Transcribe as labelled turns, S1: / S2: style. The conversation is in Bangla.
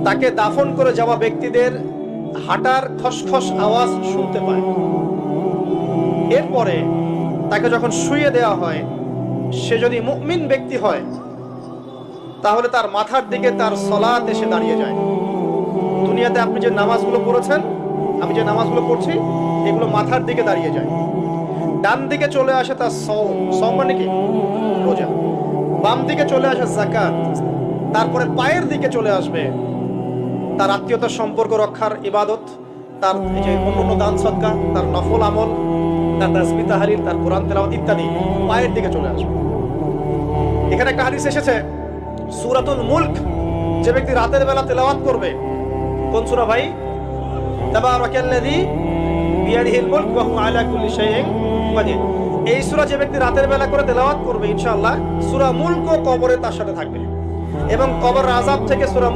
S1: তাকে দাফন করে যাওয়া ব্যক্তিদের হাঁটার খসখস আওয়াজ শুনতে পায়। এরপরে তাকে যখন শুইয়ে দেওয়া হয়, সে যদি মুমিন ব্যক্তি হয় তাহলে তার মাথার দিকে তার সালাত এসে দাঁড়িয়ে যায়। দুনিয়াতে আপনি যে নামাজগুলো পড়েছেন, আমি যে নামাজগুলো পড়ছি, এগুলো মাথার দিকে দাঁড়িয়ে যায়। ডান দিকে চলে আসে তার সওম মানে কি? রোজা। বাম দিকে চলে আসে যাকাত। তারপরে পায়ের দিকে চলে আসবে তার আত্মীয়তার সম্পর্ক রক্ষার ইবাদত, তার এই যে অন্যান্য দান সদকা, তার নফল আমল, তার তাসবিহ তাহলিল, তার কোরআন তেলাওয়াত ইত্যাদি পায়ের দিকে চলে আসবে। এখানে একটা হাদিস এসেছে, সূরাতুল মুলক যে ব্যক্তি রাতের বেলা তেলাওয়াত করবে, কোন সূরা ভাই? তাবারাকাল্লাযী বিয়াদিহিল মুলক ওয়া হুয়া আলা কুল্লি শাইইন কাদির। এই সূরা যে ব্যক্তি রাতের বেলা করে তেলাওয়াত করবে, ইনশাআল্লাহ সূরা মুলক কবরে তার সাথে থাকবে এবং কবর আযাব থেকে সূরা